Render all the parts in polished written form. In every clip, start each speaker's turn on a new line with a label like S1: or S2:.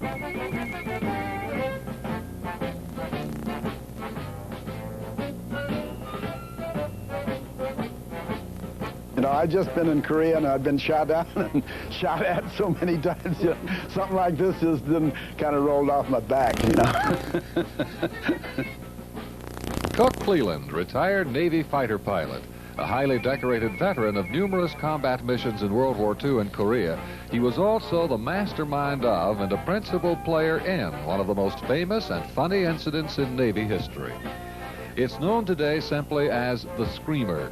S1: You know, I've just been in Korea and I've been shot down and shot at so many times. You know, something like this just didn't kind of rolled off my back, you know.
S2: Cook Cleland, retired Navy fighter pilot, a highly decorated veteran of numerous combat missions in World War II and Korea. He was also the mastermind of and a principal player in one of the most famous and funny incidents in Navy history. It's known today simply as the Screamer.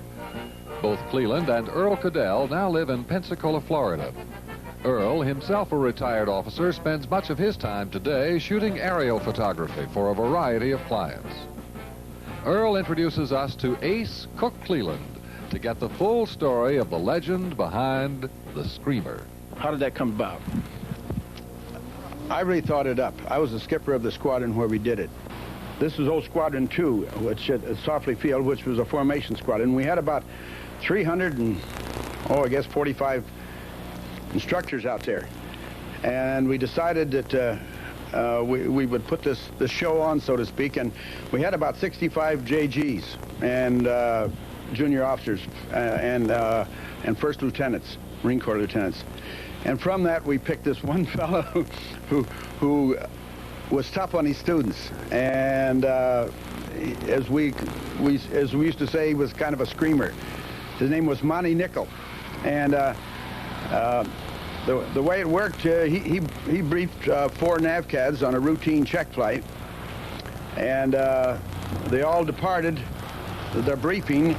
S2: Both Cleland and Earl Cadell now live in Pensacola, Florida. Earl, himself a retired officer, spends much of his time today shooting aerial photography for a variety of clients. Earl introduces us to Ace Cook Cleland to get the full story of the legend behind the Screamer.
S3: How did that come about?
S1: I really thought it up. I was the skipper of the squadron where we did it. This was old Squadron 2, which at Softly Field, which was a formation squadron. We had about 45 instructors out there. And we decided that we would put this show on, so to speak, and we had about 65 JGs and junior officers and first lieutenants, Marine Corps lieutenants. And from that, we picked this one fellow who was tough on his students, and as we used to say, he was kind of a screamer. His name was Monty Nickel, and the way it worked, he briefed 4 NAVCADs on a routine check flight, and they all departed their briefing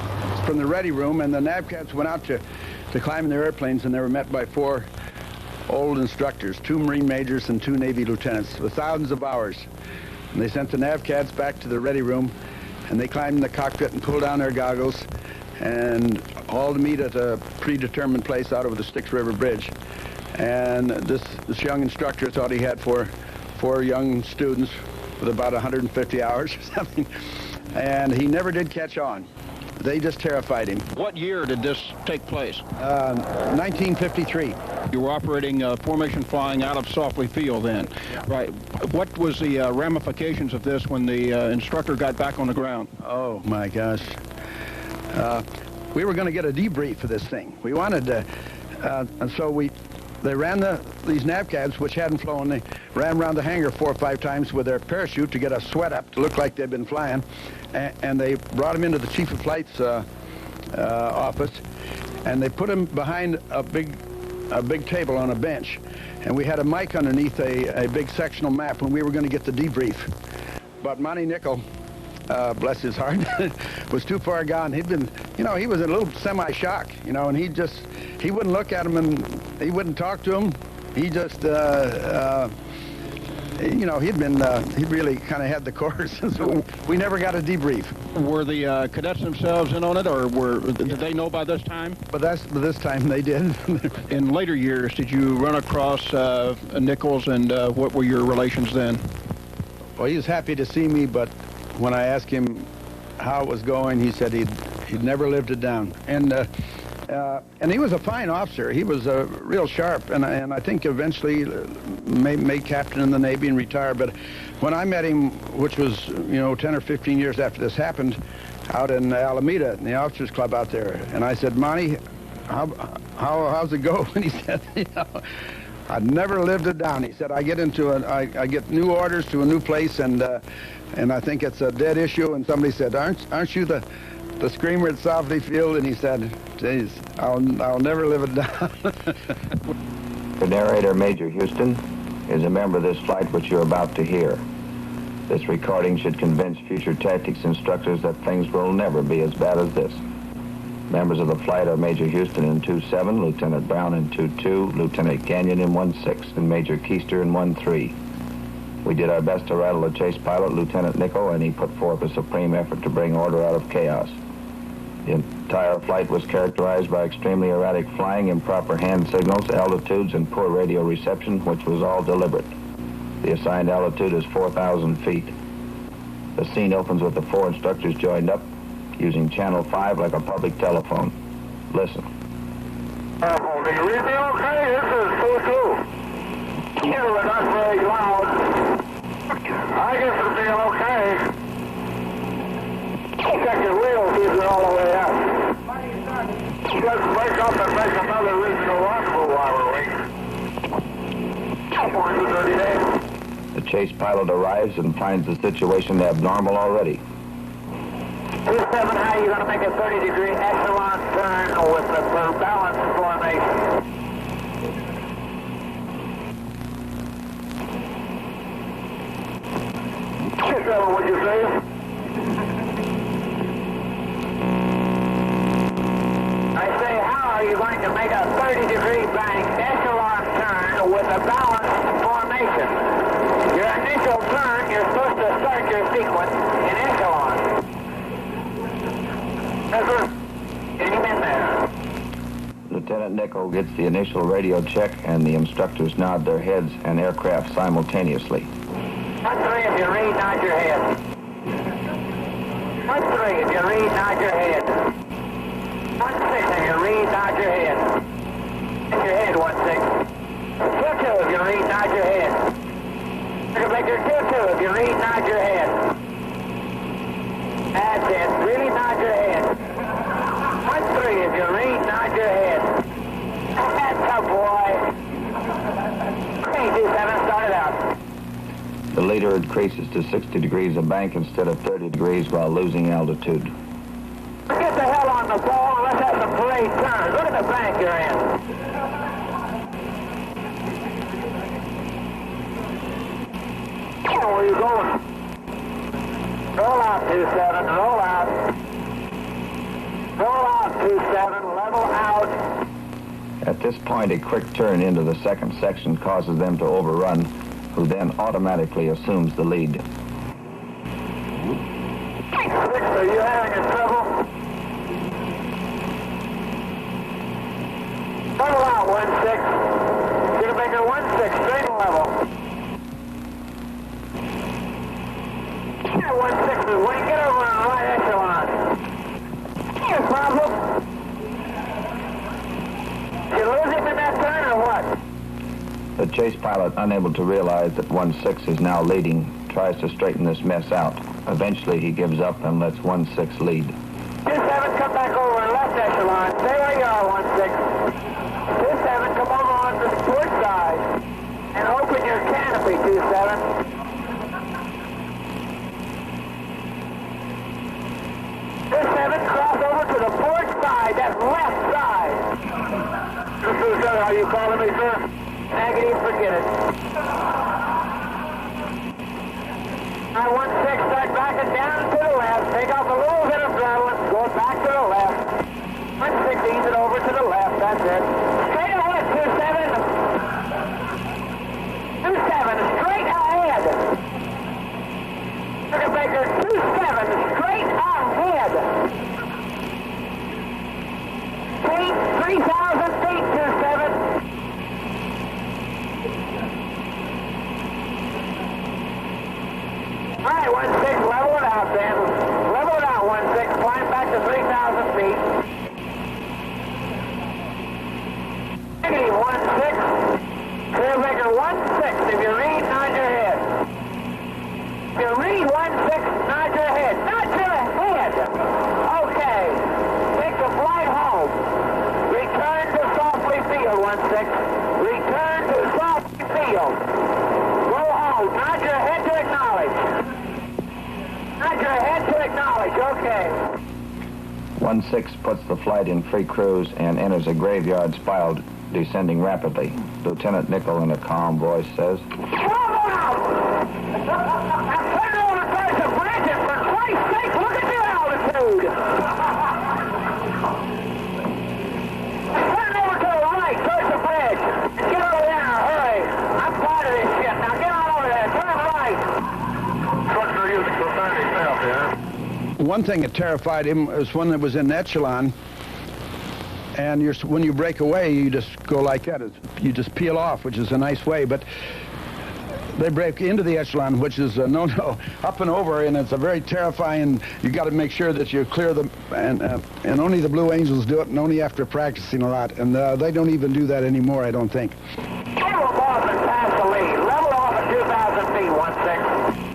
S1: from the ready room, and the NAVCADs went out to climb in their airplanes, and they were met by 4 old instructors, 2 Marine majors and 2 Navy lieutenants with thousands of hours. And they sent the NAVCADs back to the ready room, and they climbed in the cockpit and pulled down their goggles, and all to meet at a predetermined place out over the Styx River Bridge. And this young instructor thought he had 4 young students with about 150 hours or something, and he never did catch on. They just terrified him.
S3: What year did this take place?
S1: 1953.
S3: You were operating formation flying out of Softly Field then.
S1: Yeah.
S3: Right. What was the ramifications of this when the instructor got back on the ground?
S1: Oh, my gosh. We were going to get a debrief for this thing. We wanted to, and so they ran these NAVCADs, which hadn't flown. They ran around the hangar 4 or 5 times with their parachute to get a sweat up to look like they'd been flying, and they brought them into the Chief of Flight's office, and they put him behind a big table on a bench, and we had a mic underneath a big sectional map when we were going to get the debrief. But Monty Nickel, bless his heart, was too far gone. He'd been, you know, he was in a little semi-shock, you know, and he wouldn't look at him and he wouldn't talk to him. He just, you know, he'd really kind of had the course, so we never got a debrief.
S3: Were the cadets themselves in on it, or did they know by this time?
S1: But this time they did.
S3: In later years, did you run across Nichols, and what were your relations then?
S1: Well, he was happy to see me, but when I asked him how it was going, he said he'd never lived it down. And he was a fine officer. He was real sharp, and I think eventually made captain in the Navy and retired. But when I met him, which was 10 or 15 years after this happened, out in Alameda in the officers club out there, and I said, Monty, how's it go? And he said, I'd never lived it down. He said, I get new orders to a new place, and I think it's a dead issue. And somebody said, aren't you the screamer at Softly Field? And he said, geez, I'll never live it down.
S4: The narrator, Major Houston, is a member of this flight which you're about to hear. This recording should convince future tactics instructors that things will never be as bad as this. Members of the flight are Major Houston in 2-7, Lieutenant Brown in 2-2, Lieutenant Gagnon in 1-6, and Major Keister in 1-3. We did our best to rattle the chase pilot, Lieutenant Nickel, and he put forth a supreme effort to bring order out of chaos. The entire flight was characterized by extremely erratic flying, improper hand signals, altitudes, and poor radio reception, which was all deliberate. The assigned altitude is 4,000 feet. The scene opens with the 4 instructors joined up, using channel 5 like a public telephone. Listen.
S5: Do you read me okay? This is 2-2. You were not very loud. I guess it'll be okay. Check your wheels, see if they're all the way up. Just break up and make another regional rendezvous while we're waiting. 30 days.
S4: The chase pilot arrives and finds the situation abnormal already.
S5: 27, how are you going to make a 30-degree echelon turn with the balance formation? 27, what'd you say? I say, how are you going to make a 30-degree bank echelon turn with a balance formation? Your initial turn, you're supposed to start your sequence in echelon. Yes, sir. Get him in there.
S4: Lieutenant Nichol gets the initial radio check, and the instructors nod their heads and aircraft simultaneously.
S5: 1-3, if you read, nod your head. 1-3, if you read, nod your head. 1-6, if you read, nod your head. Nod your head, 1-6. 2-2, if you read, nod your head. Victor 2-2, if you read, nod your head. That's it. Really nod your head. 1-3, if you read, nod your head. That's a boy. 3-2-7, start it out.
S4: The leader increases to 60 degrees of bank instead of 30 degrees while losing altitude.
S5: Get the hell on the ball and let's have some parade turns. Look at the bank you're in. Where are you going? Roll out, 27. Roll out. Roll out, 27. Level out.
S4: At this point, a quick turn into the second section causes them to overrun, who then automatically assumes the lead.
S5: 6, are you having a trouble? Level out, 1-6. Gonna make her 1-6, straight and level. 1-6 is when you get over on the right echelon. Any problem? You lose him in that turn or what?
S4: The chase pilot, unable to realize that 1-6 is now leading, tries to straighten this mess out. Eventually, he gives up and lets 1-6 lead.
S5: 27, come back over on left echelon. Stay where you are, 1-6. 27, come over on the port side and open your canopy, 27. 27, cross over to the port side, that's left side. This is sir, are you calling me, sir? Negative, forget it. I 1-6, start backing down to the left, take off a little bit of throttle and go back to the left. 1-6, ease it over to the left, that's it. Straight ahead, 27. 27, straight ahead. Baker 27, straight ahead. 3,000 feet, 27. All right, 1-6, level it out then. Level it out, 1-6, climb back to 3,000 feet. Negative 1-6. Clearmaker 1-6, if you read, nod your head. If you read 1-6, nod your head. Nod your head! Okay. Take the flight home. Return to Softly Field, 1-6. Return to Softly Field. Go home. Nod your head to acknowledge. Nod your head to acknowledge. Okay.
S4: 1-6 puts the flight in free cruise and enters a graveyard spiral, descending rapidly. Lieutenant Nichol, in a calm voice, says,
S5: Slow down! Now turn over towards the bridge and for Christ's sake, look at your altitude! Turn over to the right, towards the bridge. Get over there in a hurry. I'm tired of this shit. Now get on over there. Turn right. Instructor using profanity self, yeah?
S1: One thing that terrified him was when it was in echelon, and when you break away, you just go like that. You just peel off, which is a nice way, but they break into the echelon, which is a no-no, up and over, and it's a very terrifying. You got to make sure that you clear them, and only the Blue Angels do it, and only after practicing a lot, and they don't even do that anymore, I don't think.
S5: Level off and pass the lead. Level off at 2,000 feet, 1-6.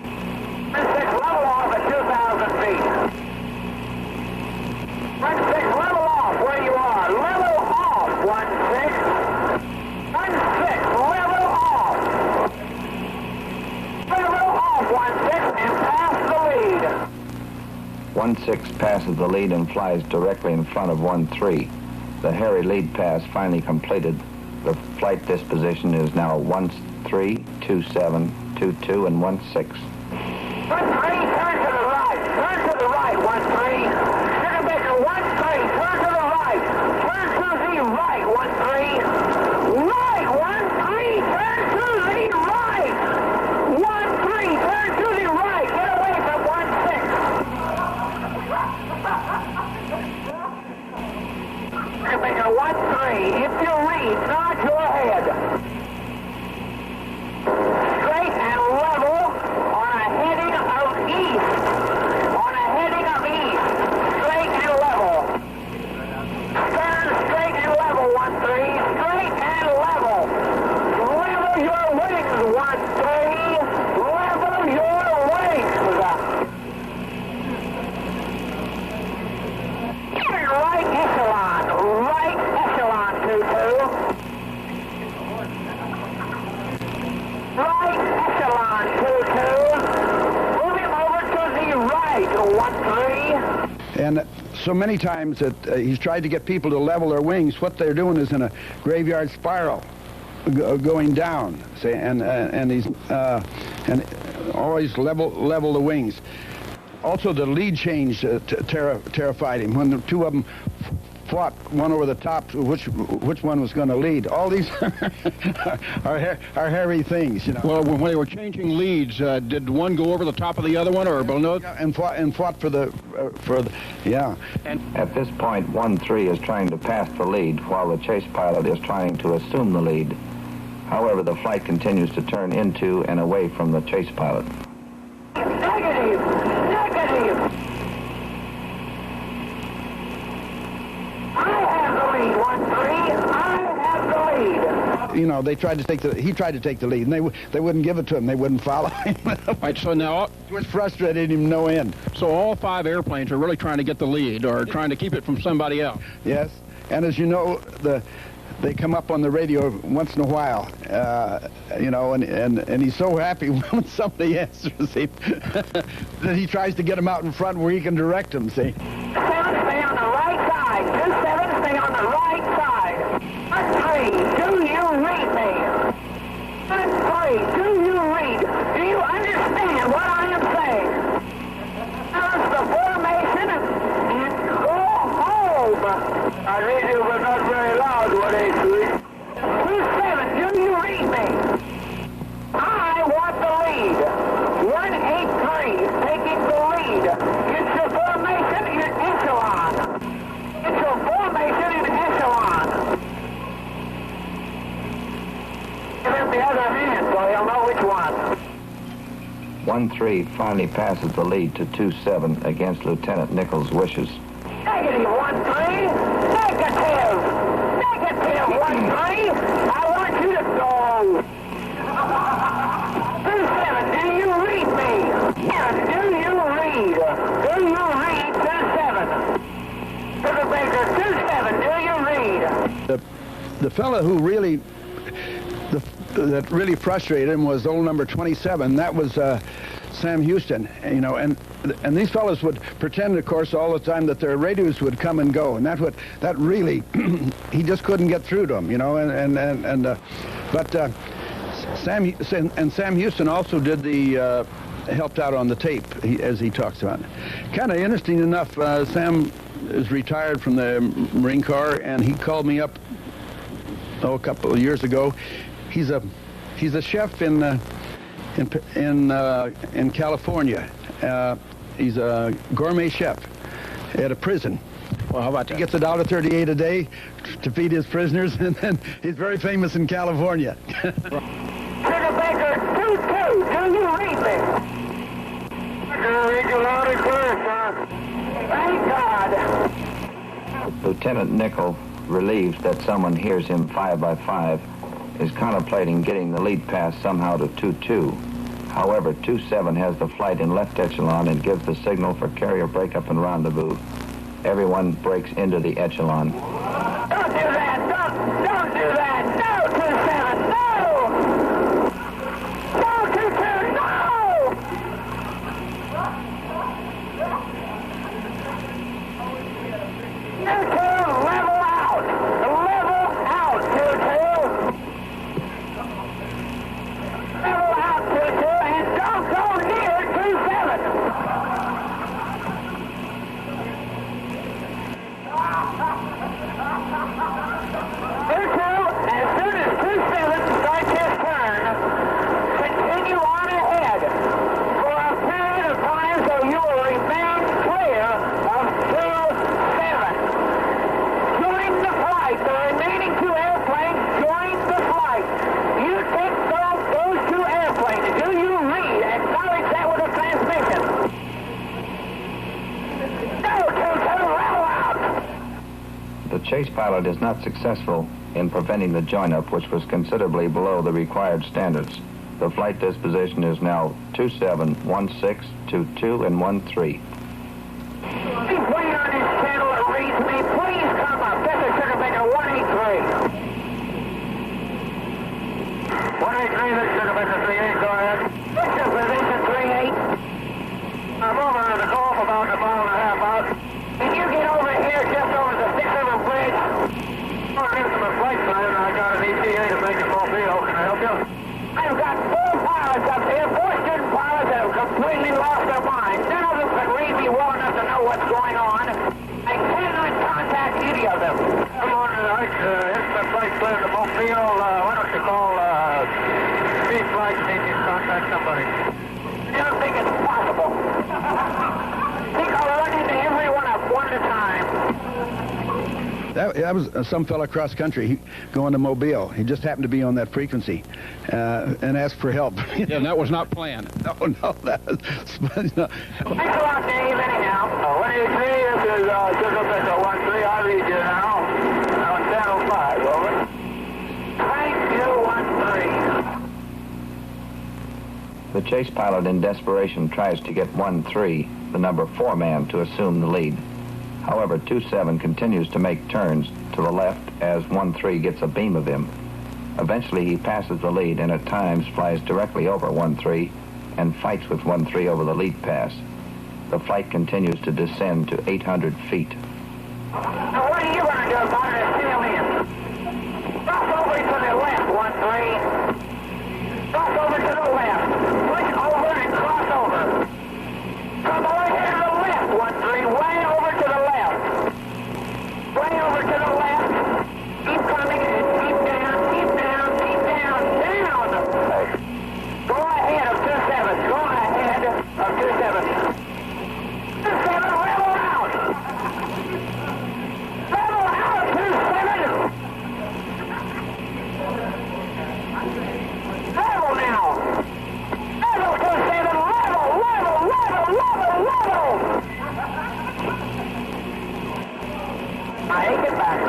S4: 1-6 passes the lead and flies directly in front of 1-3. The hairy lead pass finally completed. The flight disposition is now 1-3, 2-7, 2-2, and 1-6.
S5: 1-3, turn to the right. Turn to the right, 1-3. Studebaker, 1-3, turn to the right. Turn to the right, 1-3. Right, 1-3, turn to the right. 1-3, turn to the right. Get away from 1-6. Studebaker, 1-3. If you read, nod your head. Straight and level on a heading of east. On a heading of east. Straight and level. Stern straight and level, 1-3. Straight and level. Level your wings, 1-3. Level your wings. Right echelon. Right echelon, 2-2. Right echelon, 2-2. Move him over to the right, 1-3.
S1: And so many times that he's tried to get people to level their wings, what they're doing is in a graveyard spiral, going down. See, and he's and always level the wings. Also, the lead change terrified him when the two of them fought one over the top, which one was going to lead. All these are hairy things, you know.
S3: Well, when they were changing leads, did one go over the top of the other one, or below?
S1: Yeah, and fought for the yeah.
S4: At this point, 1-3 is trying to pass the lead while the chase pilot is trying to assume the lead. However, the flight continues to turn into and away from the chase pilot.
S5: Negative. Negative. I have the lead, 1-3. I have the lead.
S1: You know, he tried to take the lead, and they wouldn't give it to him. They wouldn't follow him.
S3: Right, so now,
S1: It was frustrated him no end.
S3: so all 5 airplanes are really trying to get the lead, or trying to keep it from somebody else.
S1: Yes, and as you know, they come up on the radio once in a while, you know, and he's so happy when somebody answers him that he tries to get him out in front where he can direct them, see.
S5: 7, stay on the right side. 2-7, stay on the right side. 1-3, do you read me? 1-3, do you read? Do you understand what I am saying? There's the formation and go home. I read you, but not very loud, 1-8-3. 2-7, do you read me? I want the lead. 1-8-3 is taking the lead. It's your formation in echelon. It's your formation in echelon. Give him the other hand so he'll know which one.
S4: 1-3 finally passes the lead to 2-7 against Lieutenant Nichols' wishes.
S5: Negative, 1-3. Negative. Negative, 1-3. I want you to go. 2-7, do you read me? Yes, do you read? Do you read 2-7? Studebaker, 2-7, do you read?
S1: The fella who really that really frustrated him was old number 27. That was Sam Houston, you know, and these fellas would pretend, of course, all the time that their radios would come and go, and that really he just couldn't get through to them, you know, but Sam Houston also did the helped out on the tape, as he talks about it. Kind of interesting enough, Sam is retired from the Marine Corps, and he called me up a couple of years ago. He's a chef in California. He's a gourmet chef at a prison.
S3: Well, how about
S1: He
S3: that?
S1: gets $1.38 a day to feed his prisoners, and then he's very famous in California.
S5: Studebaker, 2-2, do you read me? I can read you loud and clear, sir. Thank God.
S4: Lieutenant Nichols, relieved that someone hears him 5x5, is contemplating getting the lead pass somehow to 2-2. However, 2-7 has the flight in left echelon and gives the signal for carrier breakup and rendezvous. Everyone breaks into the echelon.
S5: Don't do that! Don't do that! No, 2-7, no! No, 2-2, no!
S4: chase pilot is not successful in preventing the join-up, which was considerably below the required standards. The flight disposition is now 27, 16, 22, and 13.
S5: Keep waiting on this channel that reads me. Please come up. This is Sugar Baker 183. 183, this is Sugar Baker 38. Go ahead. This is position 38. I'm over to the Gulf about a mile and a half out. Can you get over here just over the Six River Bridge? I'm going to give some flight time. I got an ETA to make it Mobile. Can I help you? I've got 4 pilots up here, 4 student pilots that have completely lost their minds. None of them can read me well enough to know what's going on. I cannot contact any of them. Come on, it's the flight clear to Mobile. Why don't you call Speed Flight and see if you can contact somebody? I don't think it's possible. I think I'll run into everyone up one at a time.
S1: That was some fella across country going to Mobile. He just happened to be on that frequency and asked for help.
S3: Yeah, and that was not planned.
S1: No, that was... No.
S5: Thanks a lot, Dave, anyhow. 183, this is Sugar Baker 13. I'll read you now. On channel 5, over. Thank you, 13.
S4: The chase pilot in desperation tries to get 13, the number 4 man, to assume the lead. However, 27 continues to make turns to the left as 13 gets a beam of him. Eventually, he passes the lead and at times flies directly over 13 and fights with 13 over the lead pass. The flight continues to descend to 800 feet.
S5: Now, what are you going to do about it? Steal in. Cross over to the left, 13. Cross over to the left. Switch over and cross over. Come over here to the left, 13. Way over to the left. Way over to the left. Keep coming in. Keep down. Keep down. Keep down. Down. Go ahead of 27. Go ahead of 27. 27, level out. Level out, 27. Level now. Level 27. Level. I take it back.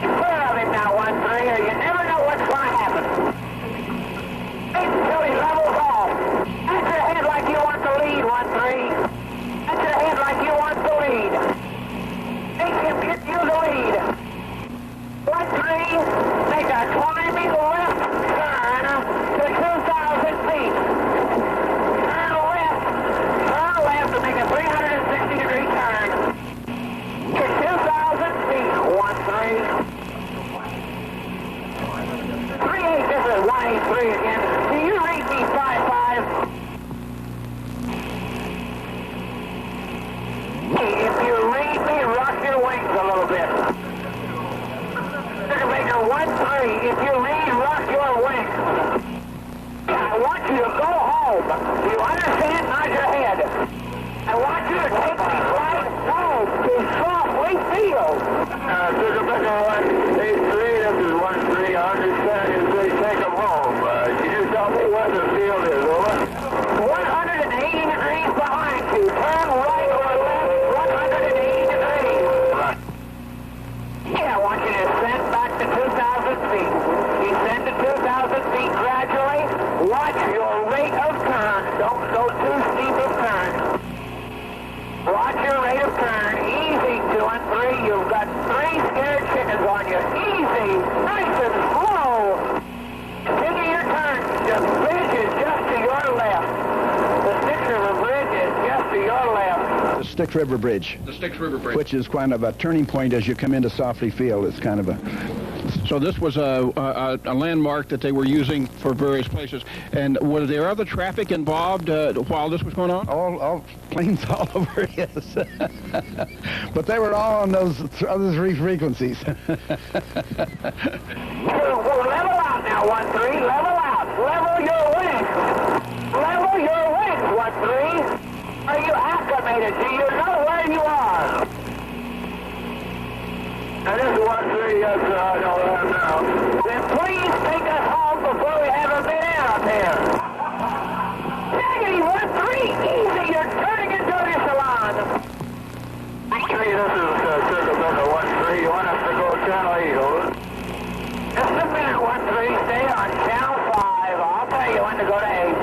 S5: Clear of him now, 13, or you never know what's going to happen. Wait until he levels off. Pat your head like you want the lead, 13. Pat your head like you want the lead. Make him get you the lead. 13, make a climbing left turn to 2,000 feet. Turn left to make a 360-degree turn. To 2,000 feet, 13. 38, this is 183 again. Do you read me 55? If you read me, rock your wings a little bit. Sugar Baker 13, if you read, rock your wings. I want you to go home. Do you understand? Nod your head. I want you to take me right home to Softly Field. Sugar Baker 183, this is 13. I understand you say take them home. Can you tell me where the field is, over? 180 degrees behind you. Turn right or left, 180 degrees. Yeah, I want you to descend back to 2,000 feet. Descend to 2,000 feet gradually. Watch your rate of turn. Don't go too steep of turn. Watch your rate of turn. Easy, 2 and 3. You've got 3 scared chickens on you. Easy, nice and slow. Continue your turn. The bridge is just to your left. The Six River Bridge is just to your left.
S1: The Styx River Bridge.
S3: The Styx River Bridge.
S1: Which is kind of a turning point as you come into Softly Field. It's kind of a...
S3: So this was a landmark that they were using for various places. And was there other traffic involved while this was going on?
S1: All planes all over, yes. But they were all on those other 3 frequencies.
S5: We'll level out now, 13. Level out. Level your wings. Level your wings, 13. Are you acclimated? Do you know where you are? Now, this is 13, yes, sir. I know that now. Then please take us home before we have a bit air up here. Negative 13. Easy. You're turning into a salon. Actually, this is Sugar Baker 13. stay on channel 5. I'll tell you when to go to 8.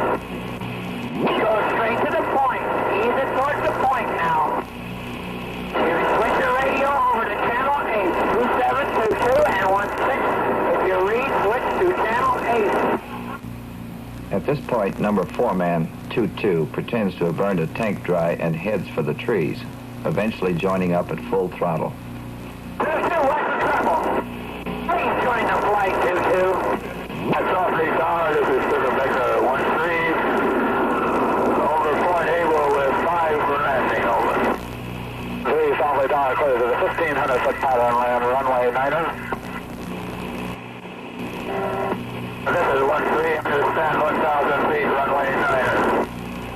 S5: Go straight to the point. Ease it towards the point now. You switch your radio over to channel 8, 2722 and 16. If you read, switch to channel 8.
S4: At this point, number 4-man, 22, pretends to have burned a tank dry and heads for the trees, eventually joining up at full throttle.
S5: 22, what's the trouble? Please join the flight, 22.
S6: That's awfully tower. This is Pensacola 13. Over Point Able with 5 for landing, over. 3 softly tower, clear to the 1,500-foot pattern land, runway 9. This is 13, understand 1,000 feet, runway 9.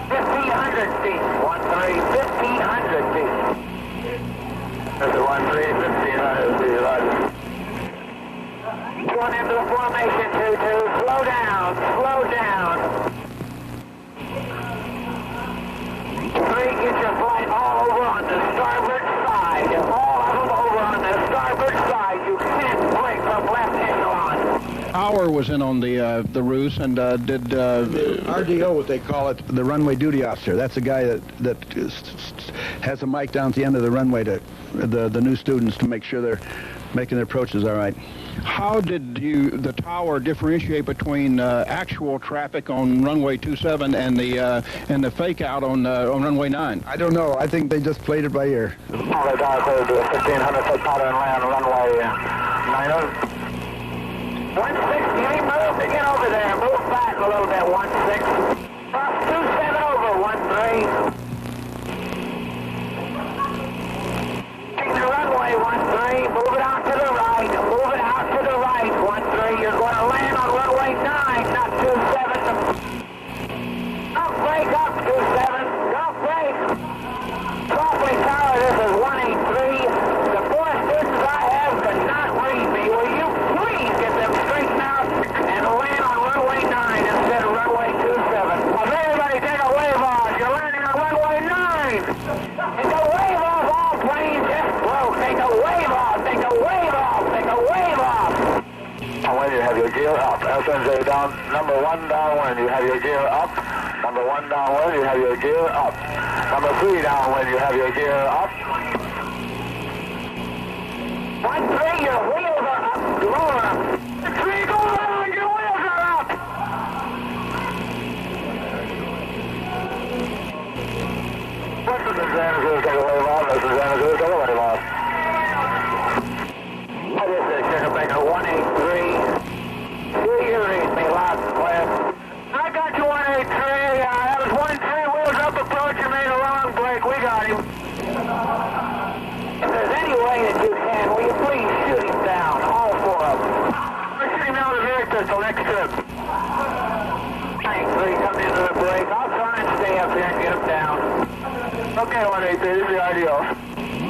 S5: 1,500 feet, 13, 1,500 feet.
S6: This is 13, 1,500 feet, roger.
S5: Going into the formation, 22. Slow down, slow down. 3, get your flight all over on the starboard side. All of them over on the starboard side. You can't break from left echelon.
S3: Power was in on the roost, and did
S1: RDO, what they call it, the runway duty officer. That's the guy that has a mic down at the end of the runway to the new students to make sure they're making their approaches all right.
S3: how did the tower differentiate between actual traffic on runway 27 and the fake out on runway 9?
S1: I don't know. I think they just played it by ear.
S6: Solid tower clear to 1,500-foot pattern land, runway 90.
S5: 16, you ain't moved to get over there. Move back a little bit, 16. Cross 27 over, 13. Take the runway, 13. Move it out to the right. Move it out to the right, 13. You're going to land on runway 9, not 27. Don't break up, 27. Don't break. Softly tower, this is 183. The 4 students I have could not read me. Will you please get them straightened out and land on runway 9 instead of runway 27? Well, everybody take a wave off. You're landing on runway 9. Take a wave off, all planes just broke. Take a wave off. Take a wave off. Take a wave off.
S6: When you have your gear up, SNJ down, number 1 downwind, you have your gear up. Number 1 downwind, you have your gear up. Number 3 downwind, you have your gear up.
S5: 13, your wheels are up. Lower up. 3, go around, your wheels are up.
S6: This is Santa Cruz, take a wave off. This is Santa Cruz, take a wave off.
S5: This is Chickabaker 183. Do you read me loud and clear? I got you 183. That was 1-3 wheels up approach. You made a wrong break. We got him. If there's any way that you can, will you please shoot him down? All 4 of them.
S6: We're shooting down with a very pistol, next trip.
S5: 93 coming into the break. I'll try and stay up here and get him down.
S6: Okay, 183, this is the RDO.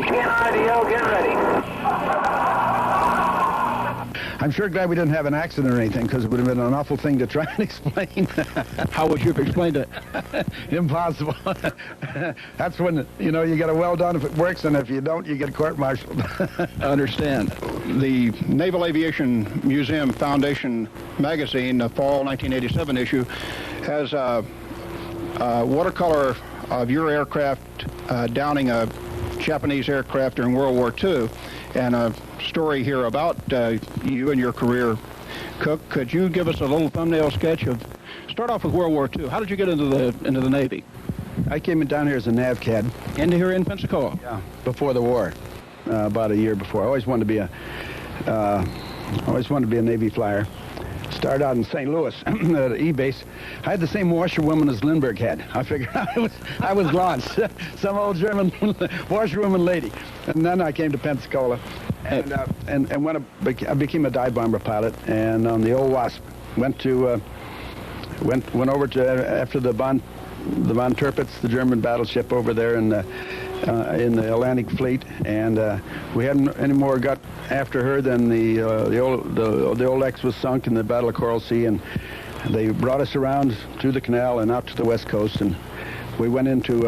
S5: Again, RDO, get ready.
S1: I'm sure glad we didn't have an accident or anything, because it would have been an awful thing to try and explain.
S3: How would you have explained it?
S1: Impossible. That's when, you know, you get a well done if it works, and if you don't, you get court-martialed.
S3: I understand. The Naval Aviation Museum Foundation magazine, the fall 1987 issue, has a watercolor of your aircraft downing a Japanese aircraft during World War II, and a story here about you and your career. Cook, could you give us a little thumbnail sketch of, start off with World War II. How did you get into the Navy?
S1: I came down here as a nav cad.
S3: Into here in Pensacola?
S1: Yeah, before the war, about a year before. I always wanted to be a Navy flyer. Started out in St. Louis at E-base. I had the same washerwoman as Lindbergh had. I figured I was launched. Some old German washerwoman lady. And then I came to Pensacola, and when I became a dive bomber pilot, and on the old Wasp, went over to after the Von Tirpitz, the German battleship over there in the Atlantic Fleet, and we hadn't any more got after her than the old X was sunk in the Battle of Coral Sea, and they brought us around through the canal and out to the west coast, and we went into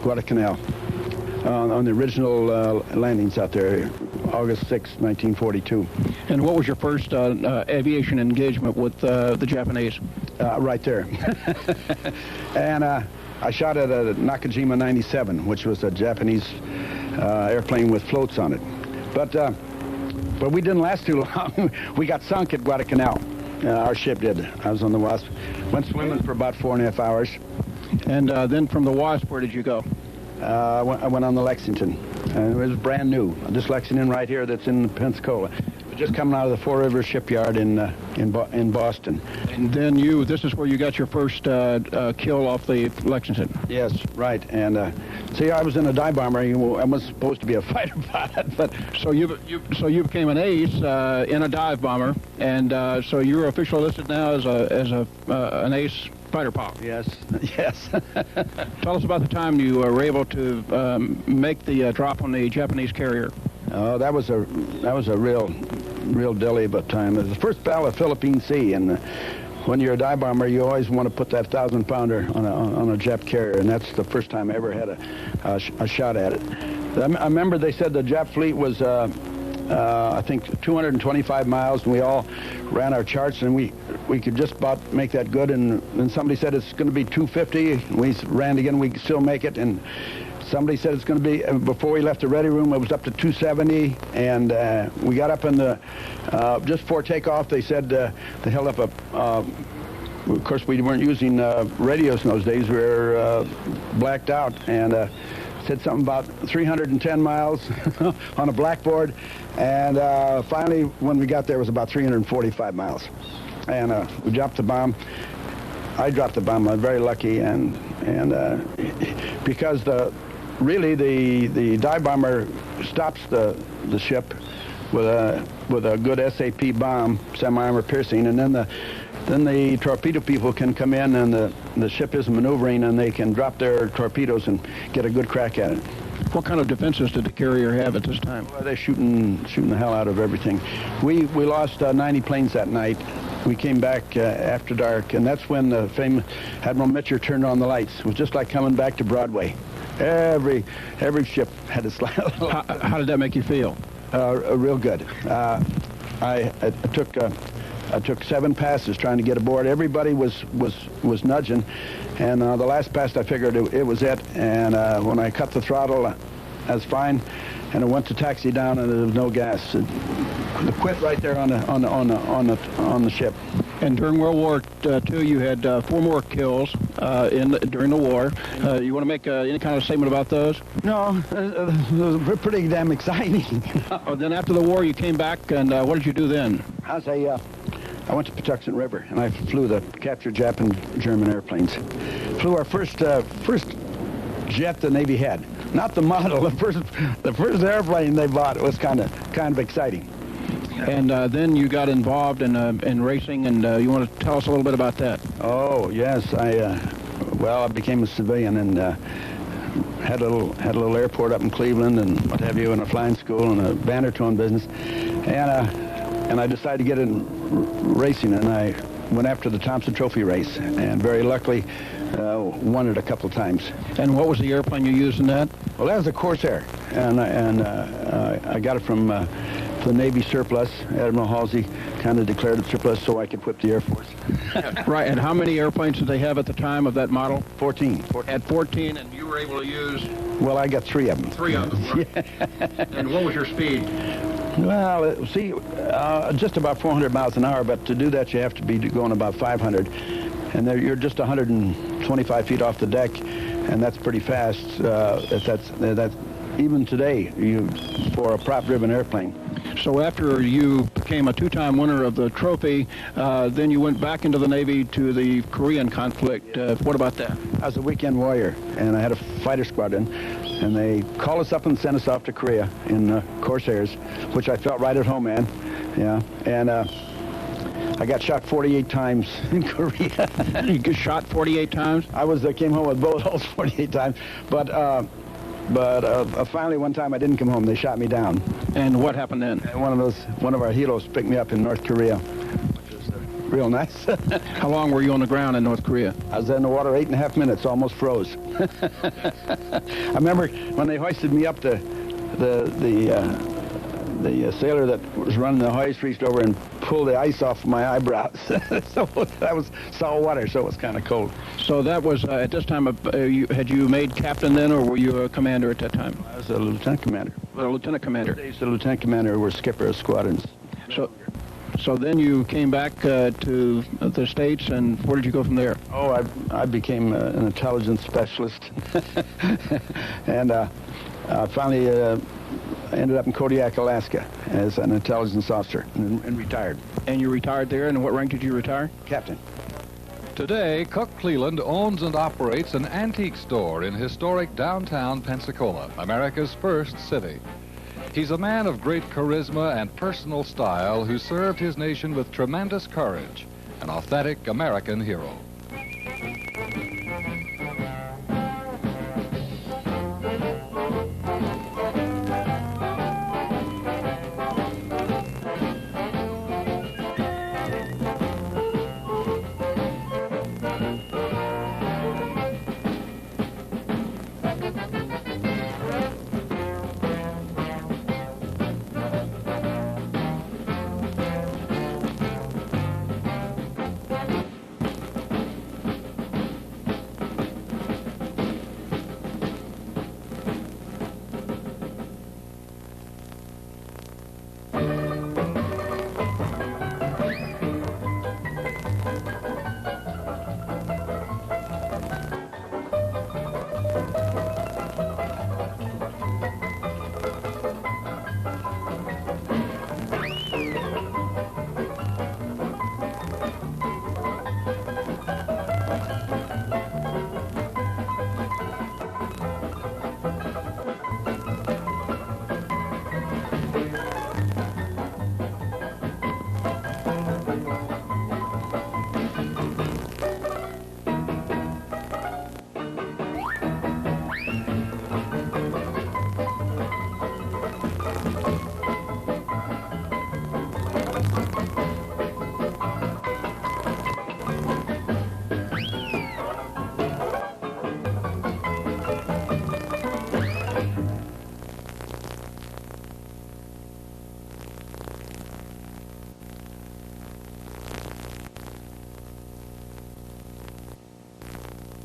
S1: Guadalcanal on the original landings out there, August 6, 1942.
S3: And what was your first aviation engagement with the Japanese?
S1: Right there. And I shot at a Nakajima 97, which was a Japanese airplane with floats on it. But we didn't last too long. We got sunk at Guadalcanal. Our ship did. I was on the Wasp. Went swimming for about 4.5 hours.
S3: And then from the Wasp, where did you go?
S1: I went on the Lexington. It was brand new. This Lexington right here that's in Pensacola. Just coming out of the Four Rivers shipyard in Boston.
S3: And then this is where you got your first kill off the Lexington.
S1: Yes, right. And see, I was in a dive bomber. I wasn't supposed to be a fighter pilot, but
S3: so you became an ace in a dive bomber, and so you're officially listed now as an ace fighter pilot.
S1: Yes, yes.
S3: Tell us about the time you were able to make the drop on the Japanese carrier.
S1: Oh, that was a real dilly but time. It was the first battle of Philippine Sea, and when you're a dive bomber, you always want to put that 1,000-pounder on a Jap carrier, and that's the first time I ever had a shot at it. I remember they said the Jap fleet was, I think, 225 miles, and we all ran our charts, and we could just about make that good, and then somebody said it's going to be 250, and we ran again, we could still make it, and somebody said it's going to be, before we left the ready room, it was up to 270, and we got up in the, just before takeoff, they said they held up of course, we weren't using radios in those days. We were blacked out, and said something about 310 miles on a blackboard, and finally, when we got there, it was about 345 miles. And we dropped the bomb. I dropped the bomb. I'm very lucky, and because really the dive bomber stops the ship with a good SAP bomb, semi-armor piercing, and then the torpedo people can come in, and the ship is maneuvering, and they can drop their torpedoes and get a good crack at it.
S3: What kind of defenses did the carrier have at this time?
S1: Well, they're shooting the hell out of everything. We lost 90 planes that night. We came back after dark, and that's when the famous Admiral Mitcher turned on the lights. It was just like coming back to Broadway. Every ship had a slide.
S3: How did that make you feel?
S1: Real good. I took 7 passes trying to get aboard. Everybody was nudging, and the last pass I figured it was it. And when I cut the throttle, I was fine, and I went to taxi down, and there was no gas. The quit right there on the ship.
S3: And during World War II, you had 4 more kills during the war. You want to make any kind of statement about those?
S1: No, it was pretty damn exciting.
S3: Then after the war, you came back, and what did you do then?
S1: I went to Patuxent River, and I flew the captured Jap and German airplanes. Flew our first jet the Navy had. Not the model, the first airplane they bought. It was kind of exciting.
S3: And then you got involved in racing, and you want to tell us a little bit about that?
S1: Oh yes, I became a civilian and had a little airport up in Cleveland and what have you, and a flying school and a banner towing business, and I decided to get in racing, and I went after the Thompson Trophy race, and very luckily won it a couple times.
S3: And what was the airplane you used in that?
S1: Well, that was a Corsair, and I got it from the Navy surplus. Admiral Halsey kind of declared it surplus so I could whip the Air Force.
S3: Right, and how many airplanes did they have at the time of that model?
S1: 14.
S3: At 14, and you were able to use?
S1: Well, I got 3 of them.
S3: 3 of them, right. Yeah. And what was your speed?
S1: Well, see, just about 400 miles an hour, but to do that you have to be going about 500. And you're just 125 feet off the deck, and that's pretty fast. That's even today for a prop-driven airplane.
S3: So after you became a 2-time winner of the trophy, then you went back into the Navy to the Korean conflict. What about that?
S1: I was a weekend warrior, and I had a fighter squadron, and they called us up and sent us off to Korea in Corsairs, which I felt right at home, man. Yeah, and I got shot 48 times in Korea.
S3: You got shot 48 times?
S1: I came home with bullet holes 48 times, but finally one time I didn't come home. They shot me down.
S3: And what happened then?
S1: And one of our helos picked me up in North Korea, which was real nice.
S3: How long were you on the ground in North Korea?
S1: I was in the water 8.5 minutes, almost froze. I remember when they hoisted me up the the sailor that was running the hoist reached over and pulled the ice off my eyebrows. So that was salt water, so it was kind of cold.
S3: So that was, at this time, had you made captain then, or were you a commander at that time?
S1: I was a lieutenant commander.
S3: A lieutenant commander.
S1: I was the lieutenant commander who was skipper of squadrons.
S3: So then you came back to the States, and where did you go from there?
S1: Oh, I became an intelligence specialist. And finally ended up in Kodiak, Alaska as an intelligence officer and retired.
S3: And you retired there, and what rank did you retire?
S1: Captain.
S2: Today, Cook Cleland owns and operates an antique store in historic downtown Pensacola, America's first city. He's a man of great charisma and personal style who served his nation with tremendous courage, an authentic American hero.